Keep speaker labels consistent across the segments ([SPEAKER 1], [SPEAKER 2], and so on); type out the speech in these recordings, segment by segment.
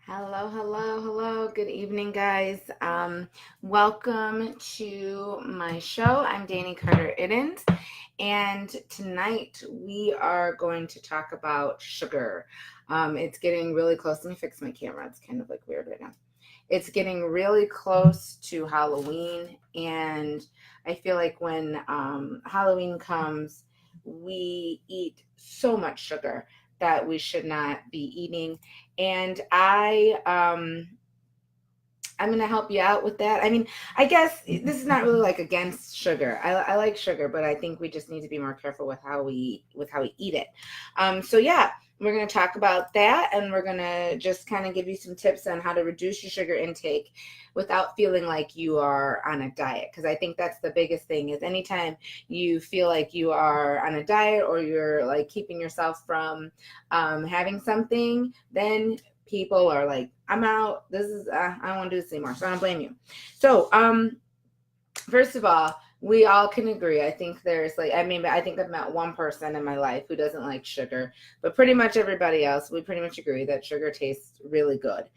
[SPEAKER 1] Hello, hello, hello. Good evening, guys. Welcome to my show. I'm Danny Carter Iddens, and tonight we are going to talk about sugar. It's getting really close. Let me fix my camera. It's kind of like weird right now. It's getting really close to Halloween, and I feel like when Halloween comes, we eat so much sugar that we should not be eating. And I'm gonna help you out with that. I mean, I guess this is not really like against sugar. I like sugar, but I think we just need to be more careful with how we eat it. So yeah, we're gonna talk about that, and we're gonna just kind of give you some tips on how to reduce your sugar intake without feeling like you are on a diet. Because I think that's the biggest thing is anytime you feel like you are on a diet or you're like keeping yourself from having something, then people are like, I'm out. This is I don't want to do this anymore. So I don't blame you. So first of all, we all can agree. I think there's like, I mean, I think I've met one person in my life who doesn't like sugar, but pretty much everybody else, we pretty much agree that sugar tastes really good.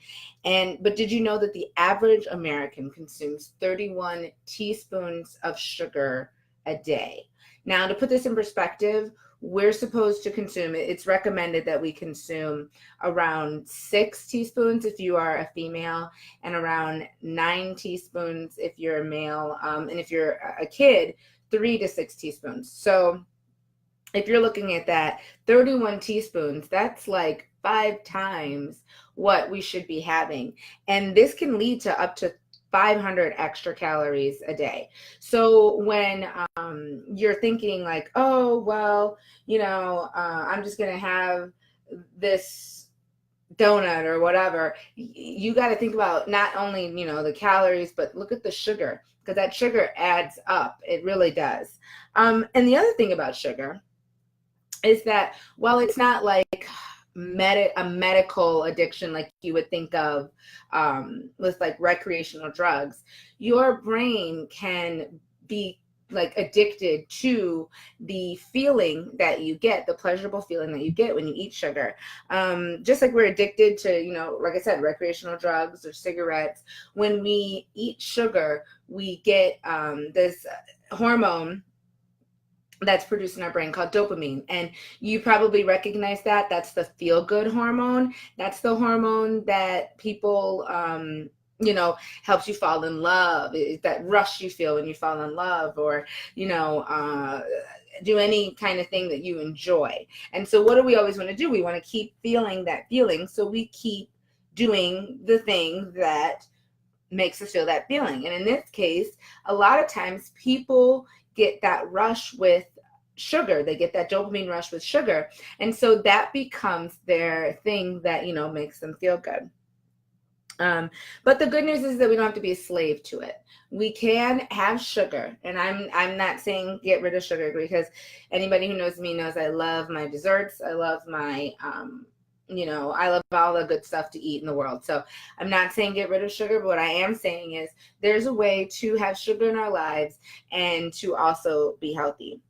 [SPEAKER 1] But did you know that the average American consumes 31 teaspoons of sugar a day? Now, to put this in perspective, we're supposed to consume it. It's recommended that we consume around 6 teaspoons if you are a female, and around 9 teaspoons if you're a male. And if you're a kid, 3 to 6 teaspoons. So if you're looking at that, 31 teaspoons, that's like 5 times what we should be having. And this can lead to up to 500 extra calories a day. So when you're thinking like, oh, well, I'm just going to have this donut or whatever, you got to think about not only, the calories, but look at the sugar, because that sugar adds up. It really does. And the other thing about sugar is that while it's not like a medical addiction like you would think of with like recreational drugs, your brain can be like addicted to the feeling that you get, the pleasurable feeling that you get when you eat sugar. Just like we're addicted to, like I said, recreational drugs or cigarettes. When we eat sugar, we get this hormone that's produced in our brain called dopamine. And you probably recognize that. That's the feel good hormone. That's the hormone that people, helps you fall in love. It's that rush you feel when you fall in love, or, do any kind of thing that you enjoy. And so, what do we always want to do? We want to keep feeling that feeling. So, we keep doing the thing that makes us feel that feeling. And in this case, a lot of times people get that rush with sugar. They get that dopamine rush with sugar. And so that becomes their thing that, makes them feel good. But the good news is that we don't have to be a slave to it. We can have sugar, and I'm not saying get rid of sugar, because anybody who knows me knows I love my desserts. I love my I love all the good stuff to eat in the world. So I'm not saying get rid of sugar, but what I am saying is there's a way to have sugar in our lives and to also be healthy.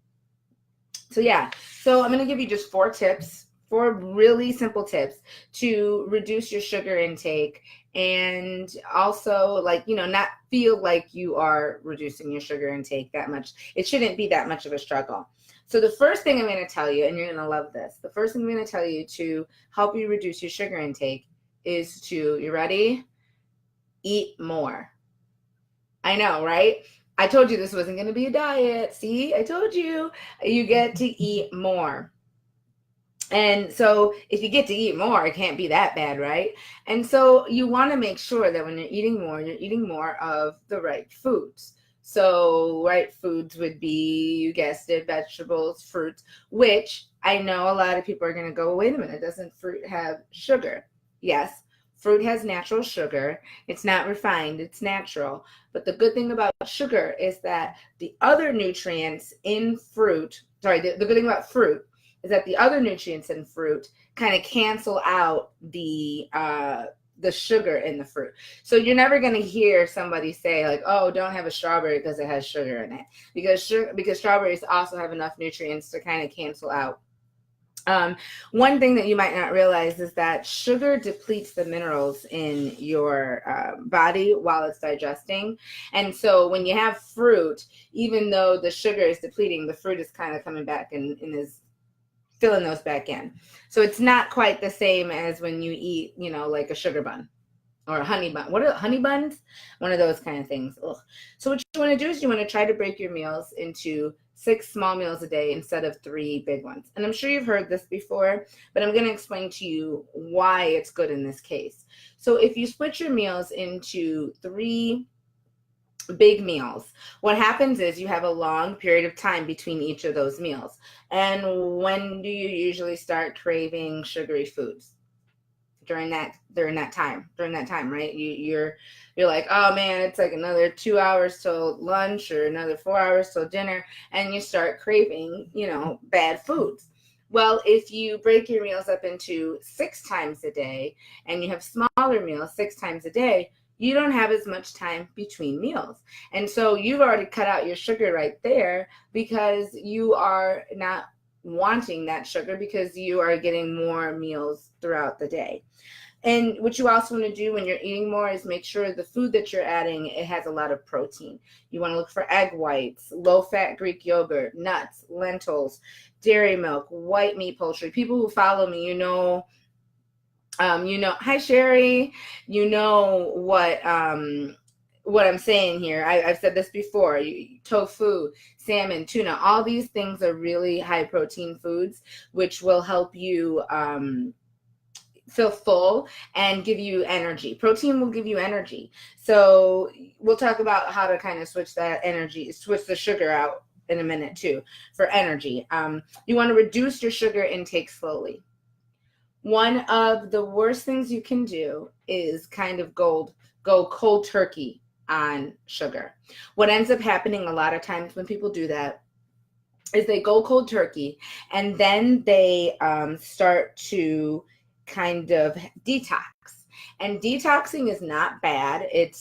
[SPEAKER 1] So yeah, so I'm going to give you just 4 tips, 4 really simple tips to reduce your sugar intake, and also, like, not feel like you are reducing your sugar intake that much. It shouldn't be that much of a struggle. So the first thing I'm going to tell you, and you're going to love this, the first thing I'm going to tell you to help you reduce your sugar intake is to, you ready? Eat more. I know, right? I told you this wasn't going to be a diet. See, I told you. You get to eat more. And so if you get to eat more, it can't be that bad, right? And so you want to make sure that when you're eating more of the right foods. So right foods would be, you guessed it, vegetables, fruits, which I know a lot of people are going to go, wait a minute, doesn't fruit have sugar? Yes, fruit has natural sugar. It's not refined, it's natural. But the good thing about sugar is that the other nutrients in fruit, the good thing about fruit is that the other nutrients in fruit kind of cancel out the sugar in the fruit. So you're never going to hear somebody say like, "Oh, don't have a strawberry because it has sugar in it," because strawberries also have enough nutrients to kind of cancel out One thing that you might not realize is that sugar depletes the minerals in your body while it's digesting. And so when you have fruit, even though the sugar is depleting, the fruit is kind of coming back and is filling those back in. So it's not quite the same as when you eat, like a sugar bun or a honey bun. What are honey buns? One of those kind of things. Ugh. So what you want to do is you want to try to break your meals into 6 small meals a day instead of 3 big ones. And I'm sure you've heard this before, but I'm going to explain to you why it's good in this case. So if you split your meals into 3 big meals, what happens is you have a long period of time between each of those meals. And when do you usually start craving sugary foods? During that time, right? You're like, oh man, it's like another 2 hours till lunch or another 4 hours till dinner, and you start craving, bad foods. Well, if you break your meals up into 6 times a day and you have smaller meals 6 times a day, you don't have as much time between meals. And so you've already cut out your sugar right there, because you are not wanting that sugar because you are getting more meals throughout the day. And what you also want to do when you're eating more is make sure the food that you're adding, it has a lot of protein. You want to look for egg whites, low-fat Greek yogurt, nuts, lentils, dairy milk, white meat, poultry. People who follow me, hi Sherry, what I'm saying here. I've said this before. Tofu, salmon, tuna, all these things are really high protein foods, which will help you feel full and give you energy. Protein will give you energy. So we'll talk about how to kind of switch the sugar out in a minute too for energy. You want to reduce your sugar intake slowly. One of the worst things you can do is kind of go cold turkey on sugar. What ends up happening a lot of times when people do that is they go cold turkey, and then they start to kind of detox. And detoxing is not bad. It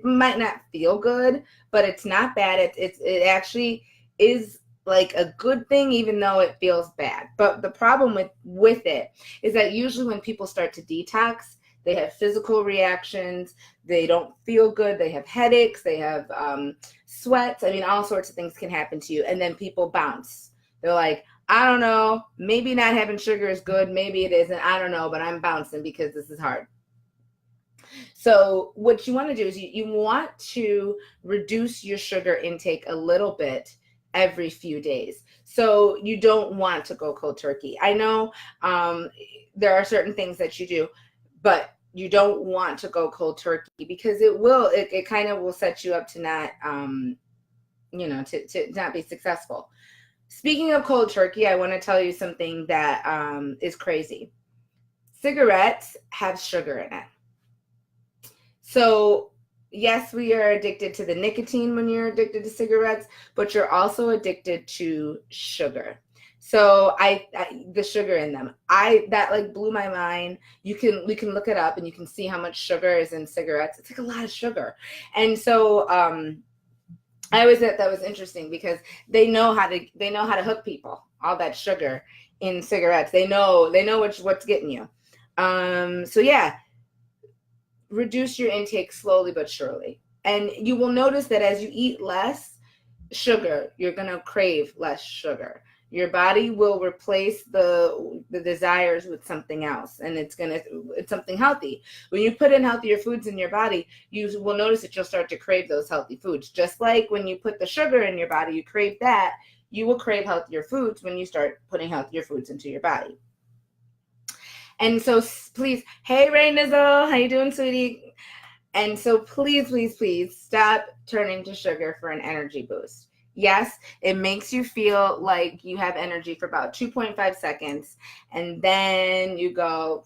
[SPEAKER 1] might not feel good, but it's not bad. It actually is like a good thing, even though it feels bad. But the problem with it is that usually when people start to detox, they have physical reactions. They don't feel good. They have headaches. They have sweats. I mean, all sorts of things can happen to you. And then people bounce. They're like, I don't know, maybe not having sugar is good. Maybe it isn't. I don't know, but I'm bouncing because this is hard. So what you want to do is you want to reduce your sugar intake a little bit every few days. So you don't want to go cold turkey. I know there are certain things that you do, but you don't want to go cold turkey because it kind of will set you up to not, to not be successful. Speaking of cold turkey, I want to tell you something that is crazy. Cigarettes have sugar in it. So yes, we are addicted to the nicotine when you're addicted to cigarettes, but you're also addicted to sugar. So the sugar in them, that like blew my mind. We can look it up and you can see how much sugar is in cigarettes. It's like a lot of sugar. And so I always thought that was interesting because they know how to hook people. All that sugar in cigarettes, they know what's getting you. So yeah, reduce your intake slowly but surely, and you will notice that as you eat less sugar, you're gonna crave less sugar. Your body will replace the desires with something else, and it's something healthy. When you put in healthier foods in your body, you will notice that you'll start to crave those healthy foods. Just like when you put the sugar in your body, you crave that, you will crave healthier foods when you start putting healthier foods into your body. And so please, hey Ray Nizzle, how you doing, sweetie? And so please, please, please stop turning to sugar for an energy boost. Yes, it makes you feel like you have energy for about 2.5 seconds, and then you go,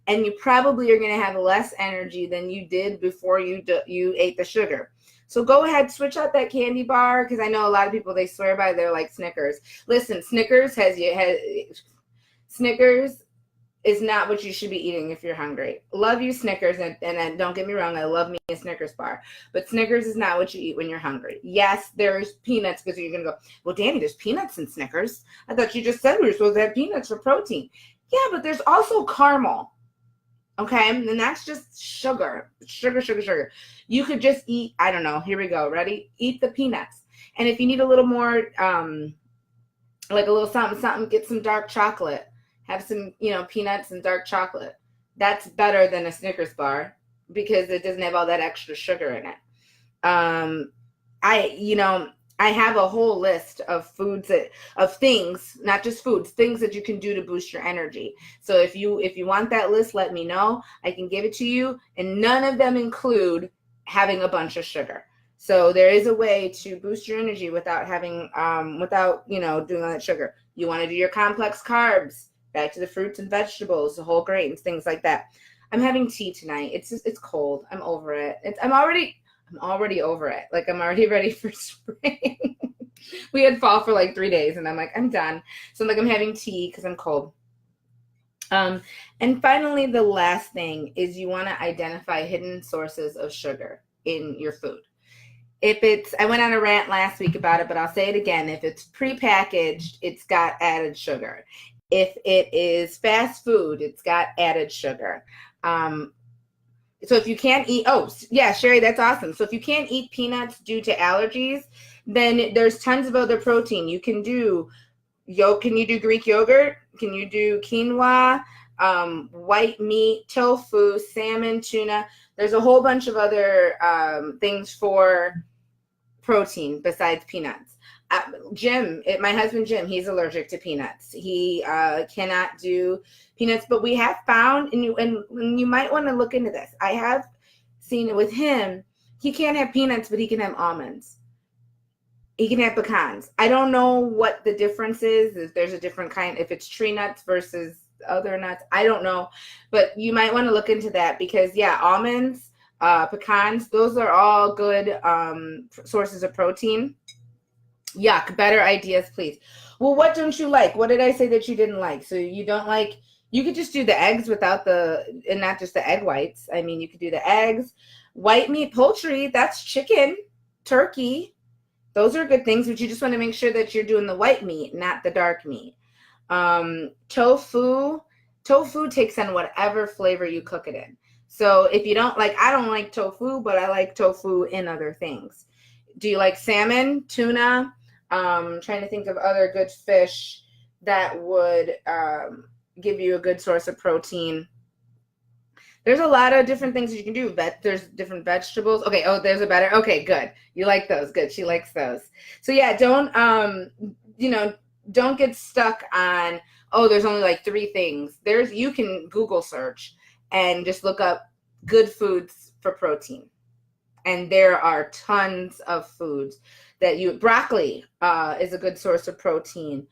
[SPEAKER 1] and you probably are going to have less energy than you did before you ate the sugar. So go ahead, switch out that candy bar, because I know a lot of people, they swear by, they're like Snickers. Listen, Snickers is not what you should be eating if you're hungry. Love you, Snickers, and don't get me wrong, I love me a Snickers bar, but Snickers is not what you eat when you're hungry. Yes, there's peanuts, because you're going to go, well, Danny, there's peanuts in Snickers. I thought you just said we were supposed to have peanuts for protein. Yeah, but there's also caramel, okay? And that's just sugar. Sugar. You could just eat, I don't know, here we go, ready? Eat the peanuts. And if you need a little more, like a little something, get some dark chocolate. Have some, peanuts and dark chocolate. That's better than a Snickers bar because it doesn't have all that extra sugar in it. I have a whole list of of things, not just foods, things that you can do to boost your energy. So if you want that list, let me know. I can give it to you, and none of them include having a bunch of sugar. So there is a way to boost your energy without having, doing all that sugar. You want to do your complex carbs. Back to the fruits and vegetables, the whole grains, things like that. I'm having tea tonight. It's cold. I'm over it. I'm already over it. Like, I'm already ready for spring. We had fall for like 3 days, and I'm like, I'm done. So I'm having tea because I'm cold. And finally, the last thing is you want to identify hidden sources of sugar in your food. I went on a rant last week about it, but I'll say it again. If it's prepackaged, it's got added sugar. If it is fast food, it's got added sugar. So if you can't eat, Sherry, that's awesome. So if you can't eat peanuts due to allergies, then there's tons of other protein. You can do can you do Greek yogurt? Can you do quinoa, white meat, tofu, salmon, tuna? There's a whole bunch of other things for protein besides peanuts. My husband Jim, he's allergic to peanuts. He cannot do peanuts, but we have found, and you might want to look into this. I have seen it with him. He can't have peanuts, but he can have almonds. He can have pecans. I don't know what the difference is, if there's a different kind, if it's tree nuts versus other nuts. I don't know, but you might want to look into that because, almonds, pecans, those are all good sources of protein. Yuck, better ideas, please. Well, what don't you like? What did I say that you didn't like? So you don't like, you could just do the eggs and not just the egg whites. I mean, you could do the eggs, white meat, poultry, that's chicken, turkey. Those are good things, but you just want to make sure that you're doing the white meat, not the dark meat. Tofu takes on whatever flavor you cook it in. So if you don't like, I don't like tofu, but I like tofu in other things. Do you like salmon, tuna? Trying to think of other good fish that would give you a good source of protein. There's a lot of different things that you can do. There's different vegetables. Okay, there's a better. Okay, good. You like those. Good. She likes those. So don't get stuck on, there's only like 3 things. You can Google search and just look up good foods for protein. And there are tons of foods broccoli is a good source of protein.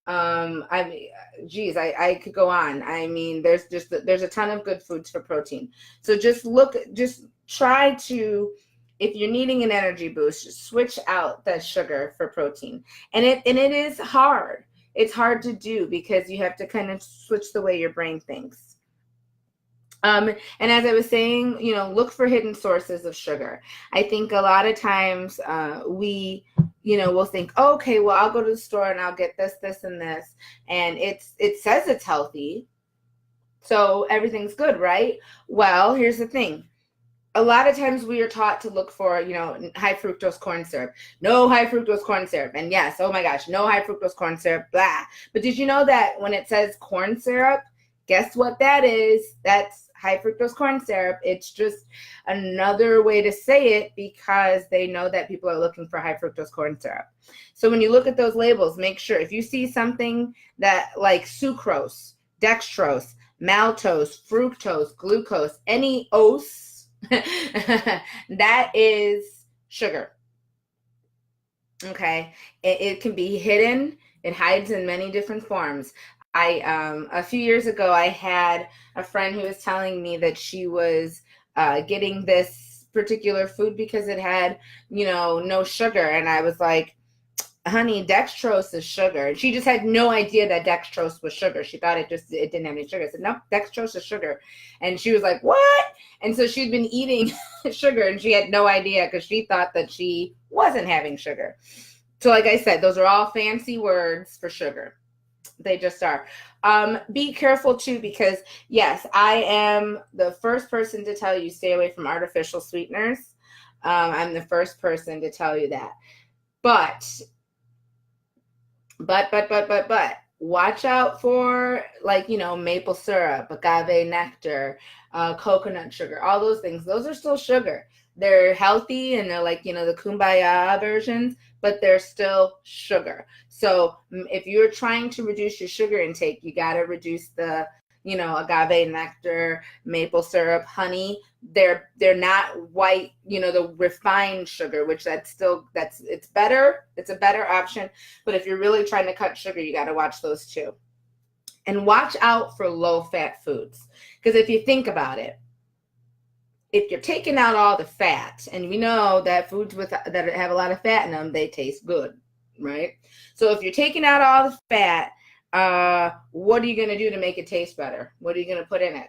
[SPEAKER 1] I could go on. I mean, there's a ton of good foods for protein. So just try to, if you're needing an energy boost, just switch out the sugar for protein. And it is hard. It's hard to do because you have to kind of switch the way your brain thinks. And as I was saying, look for hidden sources of sugar. I think a lot of times we'll think, okay, well, I'll go to the store and I'll get this, this, and this. And it says it's healthy. So everything's good, right? Well, here's the thing. A lot of times we are taught to look for, high fructose corn syrup. No high fructose corn syrup. And yes, oh my gosh, no high fructose corn syrup, blah. But did you know that when it says corn syrup, guess what that is? That's high fructose corn syrup. It's just another way to say it because they know that people are looking for high fructose corn syrup. So when you look at those labels, make sure if you see something that like sucrose, dextrose, maltose, fructose, glucose, any ose, that is sugar. Okay. It can be hidden. It hides in many different forms. A few years ago, I had a friend who was telling me that she was getting this particular food because it had, no sugar. And I was like, honey, dextrose is sugar. And she just had no idea that dextrose was sugar. She thought it didn't have any sugar. I said, no, dextrose is sugar. And she was like, what? And so she'd been eating sugar and she had no idea because she thought that she wasn't having sugar. So like I said, those are all fancy words for sugar. They just are. Be careful too, because yes, I am the first person to tell you stay away from artificial sweeteners. I'm the first person to tell you that. But watch out for, like, maple syrup, agave nectar, coconut sugar, all those things. Those are still sugar. They're healthy and they're like, the kumbaya versions, but they're still sugar. So if you're trying to reduce your sugar intake, you got to reduce the, agave nectar, maple syrup, honey. They're not white, the refined sugar, which it's better. It's a better option. But if you're really trying to cut sugar, you got to watch those too. And watch out for low fat foods. Because if you think about it, if you're taking out all the fat, and we know that foods that have a lot of fat in them, they taste good, right? So if you're taking out all the fat, what are you going to do to make it taste better? What are you going to put in it?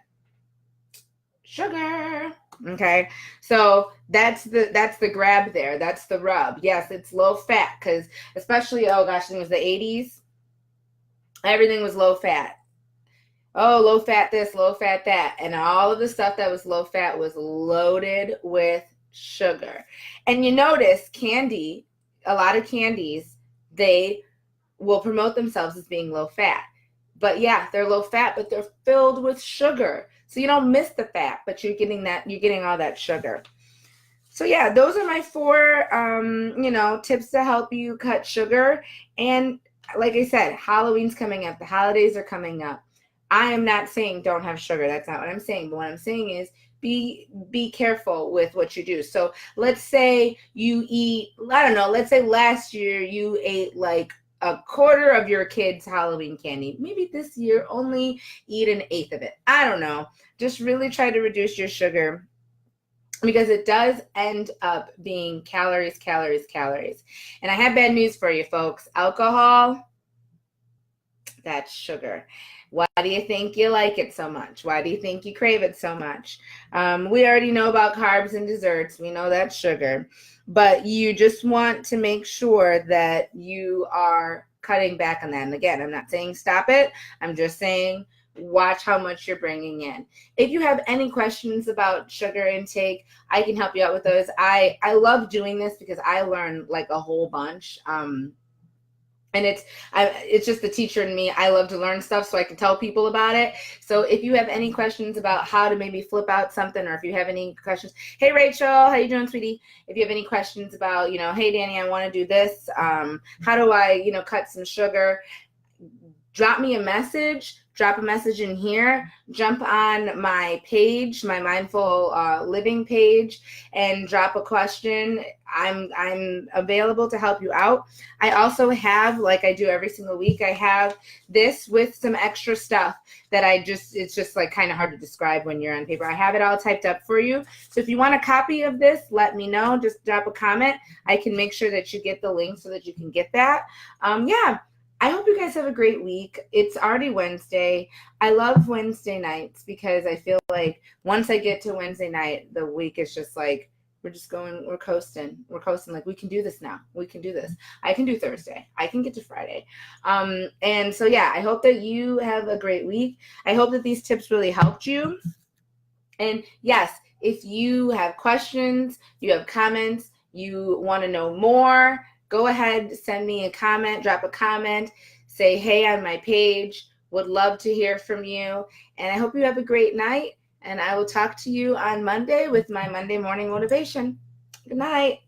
[SPEAKER 1] Sugar. Okay. So that's the grab there. That's the rub. Yes, it's low fat, because especially, oh gosh, I think it was the 80s. Everything was low fat. Oh, low fat this, low fat that. And all of the stuff that was low fat was loaded with sugar. And you notice candy, a lot of candies, they will promote themselves as being low fat. But yeah, they're low fat, but they're filled with sugar. So you don't miss the fat, but you're getting all that sugar. So yeah, those are my 4, tips to help you cut sugar. And like I said, Halloween's coming up. The holidays are coming up. I am not saying don't have sugar. That's not what I'm saying. But what I'm saying is be careful with what you do. So let's say you eat, I don't know, let's say last year you ate like a quarter of your kids' Halloween candy. Maybe this year only eat an eighth of it. I don't know. Just really try to reduce your sugar, because it does end up being calories, calories, calories. And I have bad news for you, folks. Alcohol, that's sugar. Why do you think you like it so much? Why do you think you crave it so much? We already know about carbs and desserts. We know that's sugar. But you just want to make sure that you are cutting back on that. And again, I'm not saying stop it. I'm just saying watch how much you're bringing in. If you have any questions about sugar intake, I can help you out with those. I love doing this because I learn like a whole bunch. And it's just the teacher in me. I love to learn stuff so I can tell people about it. So if you have any questions about how to maybe flip out something, or if you have any questions, hey, Rachel, how you doing, sweetie? If you have any questions about, hey, Danny, I want to do this. How do I, cut some sugar? Drop me a message. Drop a message in here, jump on my page, my Mindful Living page, and drop a question. I'm available to help you out. I also have, like I do every single week, I have this with some extra stuff that it's just like kind of hard to describe when you're on paper. I have it all typed up for you. So if you want a copy of this, let me know. Just drop a comment. I can make sure that you get the link so that you can get that. Yeah. I hope you guys have a great week. It's already Wednesday. I love Wednesday nights because I feel like once I get to Wednesday night, the week is just like, we're coasting. We're coasting. Like, we can do this now. We can do this. I can do Thursday. I can get to Friday. And so, yeah, I hope that you have a great week. I hope that these tips really helped you. And yes, if you have questions, you have comments, you want to know more, go ahead, send me a comment, drop a comment, say hey on my page. Would love to hear from you. And I hope you have a great night. And I will talk to you on Monday with my Monday morning motivation. Good night.